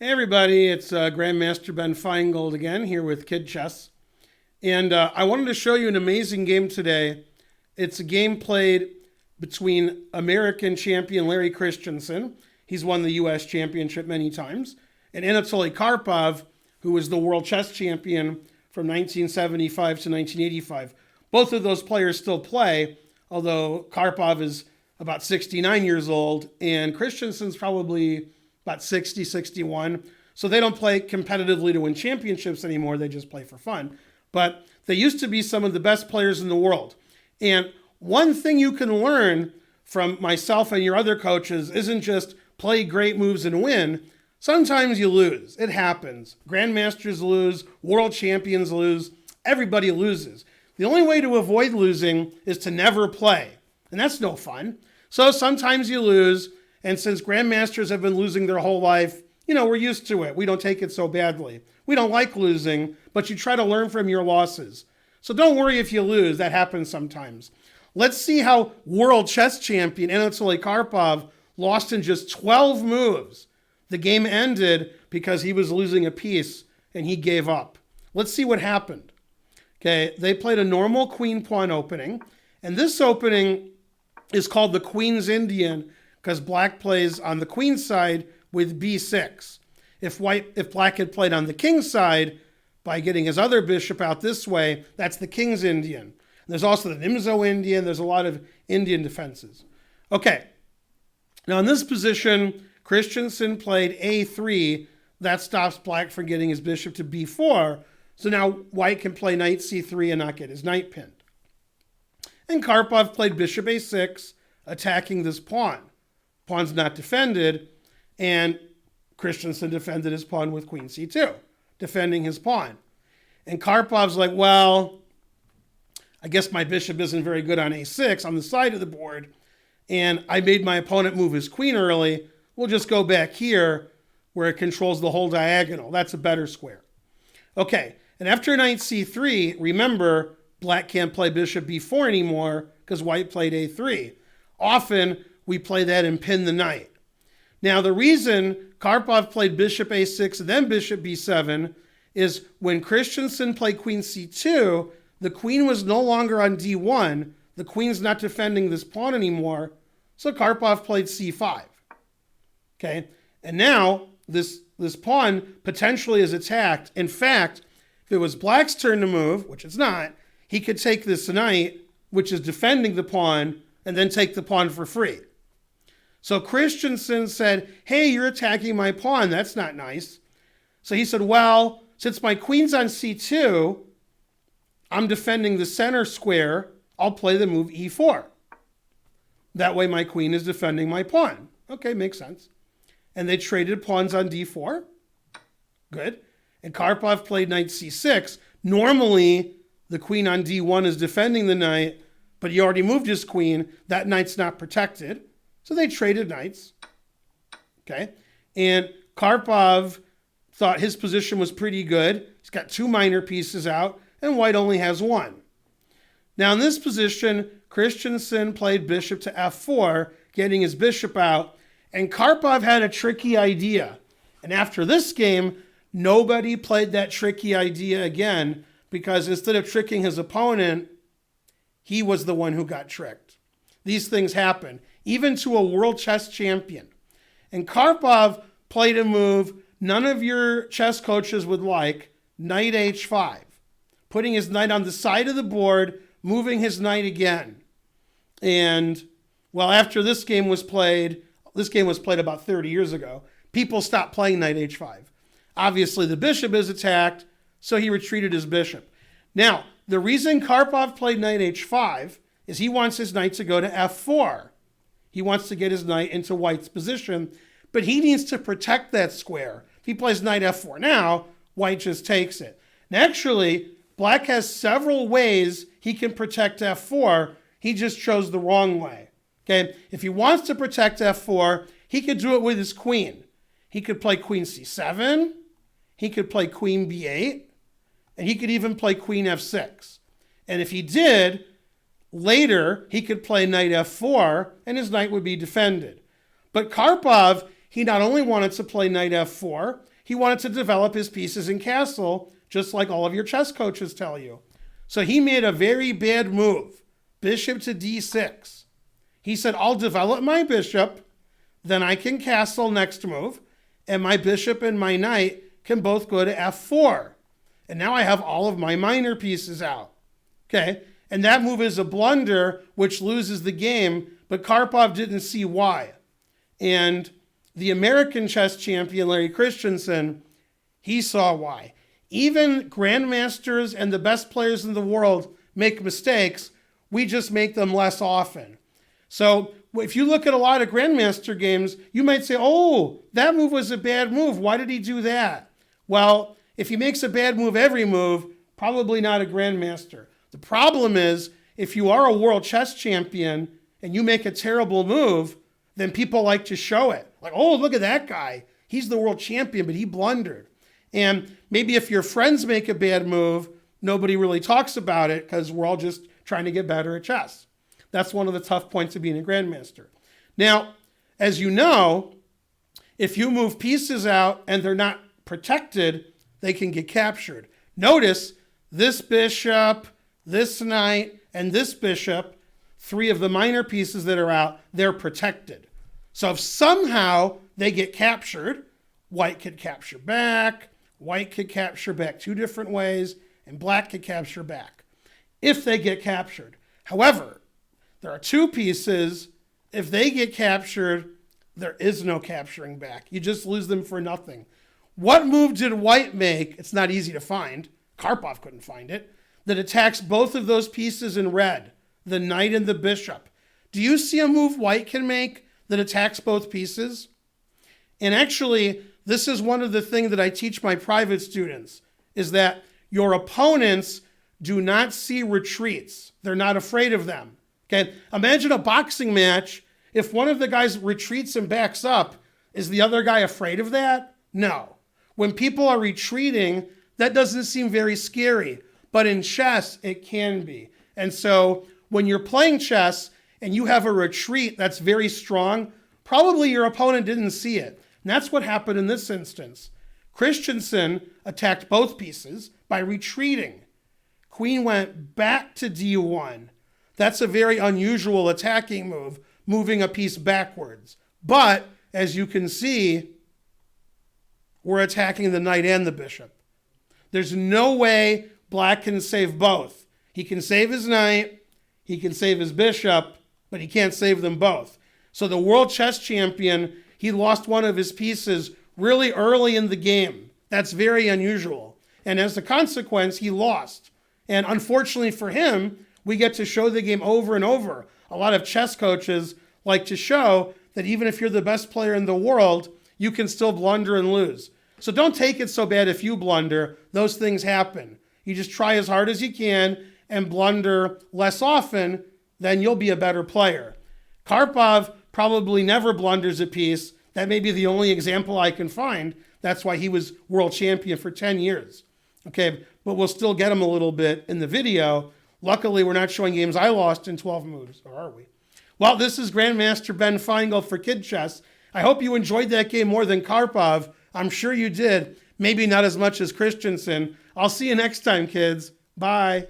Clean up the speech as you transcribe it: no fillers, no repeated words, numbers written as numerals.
Hey everybody, it's Grandmaster Ben Finegold again here with Kid Chess. And I wanted to show you an amazing game today. It's a game played between American champion Larry Christensen. He's won the US championship many times. And Anatoly Karpov, who was the world chess champion from 1975 to 1985. Both of those players still play, although Karpov is about 69 years old and Christensen's probably about 60, 61. So they don't play competitively to win championships anymore. They just play for fun. But they used to be some of the best players in the world. And one thing you can learn from myself and your other coaches isn't just play great moves and win. Sometimes you lose. It happens. Grandmasters lose. World champions lose. Everybody loses. The only way to avoid losing is to never play. And that's no fun. So sometimes you lose. And since grandmasters have been losing their whole life, we're used to it. We don't take it so badly. We don't like losing, but you try to learn from your losses. So don't worry if you lose. That happens sometimes. Let's see how world chess champion Anatoly Karpov lost in just 12 moves. The game ended because he was losing a piece and he gave up. Let's see what happened. Okay, they played a normal queen pawn opening, and this opening is called the Queen's Indian because black plays on the queen side with b6. If black had played on the king side by getting his other bishop out this way, that's the King's Indian. And there's also the Nimzo Indian. There's a lot of Indian defenses. Okay, now in this position, Christensen played a3. That stops black from getting his bishop to b4. So now white can play knight c3 and not get his knight pinned. And Karpov played bishop a6, attacking this pawn. Pawn's not defended, and Christensen defended his pawn with queen c2, defending his pawn. And Karpov's like, well, I guess my bishop isn't very good on a6 on the side of the board, and I made my opponent move his queen early. We'll just go back here where it controls the whole diagonal. That's a better square. Okay, and after knight c3, remember, black can't play bishop b4 anymore because white played a3. Often, we play that and pin the knight. Now, the reason Karpov played bishop a6 and then bishop b7 is when Christensen played queen c2, the queen was no longer on d1. The queen's not defending this pawn anymore, so Karpov played c5. Okay, and now this pawn potentially is attacked. In fact, if it was black's turn to move, which it's not, he could take this knight, which is defending the pawn, and then take the pawn for free. So Christensen said, hey, you're attacking my pawn. That's not nice. So he said, well, since my queen's on c2, I'm defending the center square. I'll play the move e4. That way my queen is defending my pawn. Okay, makes sense. And they traded pawns on d4. Good. And Karpov played knight c6. Normally, the queen on d1 is defending the knight, but he already moved his queen. That knight's not protected. So they traded knights. Okay. And Karpov thought his position was pretty good. He's got two minor pieces out, and white only has one. Now in this position, Christensen played bishop to f4, getting his bishop out, and Karpov had a tricky idea. And after this game, nobody played that tricky idea again, because instead of tricking his opponent, he was the one who got tricked. These things happen, even to a world chess champion. And Karpov played a move none of your chess coaches would like, knight h5, putting his knight on the side of the board, moving his knight again. And, well, after this game was played about 30 years ago, people stopped playing knight h5. Obviously, the bishop is attacked, so he retreated his bishop. Now, the reason Karpov played knight h5 is he wants his knight to go to f4. He wants to get his knight into white's position, but he needs to protect that square. If he plays knight f4 now, white just takes it. And actually, black has several ways he can protect f4. He just chose the wrong way. Okay, if he wants to protect f4, he could do it with his queen. He could play queen c7. He could play queen b8. And he could even play queen f6. And if he did, later he could play knight f4 and his knight would be defended. But Karpov, he not only wanted to play knight f4, he wanted to develop his pieces in castle, just like all of your chess coaches tell you. So he made a very bad move, bishop to d6. He said, I'll develop my bishop, then I can castle next move, and my bishop and my knight can both go to f4. And now I have all of my minor pieces out. Okay, and that move is a blunder, which loses the game, but Karpov didn't see why. And the American chess champion, Larry Christensen, he saw why. Even grandmasters and the best players in the world make mistakes. We just make them less often. So if you look at a lot of grandmaster games, you might say, oh, that move was a bad move. Why did he do that? Well, if he makes a bad move every move, probably not a grandmaster. The problem is, if you are a world chess champion and you make a terrible move, then people like to show it. Like, oh, look at that guy. He's the world champion, but he blundered. And maybe if your friends make a bad move, nobody really talks about it because we're all just trying to get better at chess. That's one of the tough points of being a grandmaster. Now, as you know, if you move pieces out and they're not protected, they can get captured. Notice this bishop, this knight, and this bishop, 3 of the minor pieces that are out, they're protected. So if somehow they get captured, white could capture back, white could capture back 2 different ways, and black could capture back if they get captured. However, there are 2 pieces. If they get captured, there is no capturing back. You just lose them for nothing. What move did white make? It's not easy to find. Karpov couldn't find it. That attacks both of those pieces in red, the knight and the bishop. Do you see a move white can make that attacks both pieces? And actually, this is one of the things that I teach my private students, is that your opponents do not see retreats. They're not afraid of them. Okay, imagine a boxing match. If one of the guys retreats and backs up, is the other guy afraid of that? No. When people are retreating, that doesn't seem very scary. But in chess, it can be. And so when you're playing chess and you have a retreat that's very strong, probably your opponent didn't see it. And that's what happened in this instance. Christensen attacked both pieces by retreating. Queen went back to d1. That's a very unusual attacking move, moving a piece backwards. But as you can see, we're attacking the knight and the bishop. There's no way black can save both. He can save his knight, he can save his bishop, but he can't save them both. So the world chess champion, he lost one of his pieces really early in the game. That's very unusual. And as a consequence, he lost. And unfortunately for him, we get to show the game over and over. A lot of chess coaches like to show that even if you're the best player in the world, you can still blunder and lose. So don't take it so bad if you blunder. Those things happen. You just try as hard as you can and blunder less often, then you'll be a better player. Karpov probably never blunders a piece. That may be the only example I can find. That's why he was world champion for 10 years. Okay, but we'll still get him a little bit in the video. Luckily, we're not showing games I lost in 12 moves, or are we? Well, this is Grandmaster Ben Finegold for Kid Chess. I hope you enjoyed that game more than Karpov. I'm sure you did. Maybe not as much as Christensen. I'll see you next time, kids. Bye.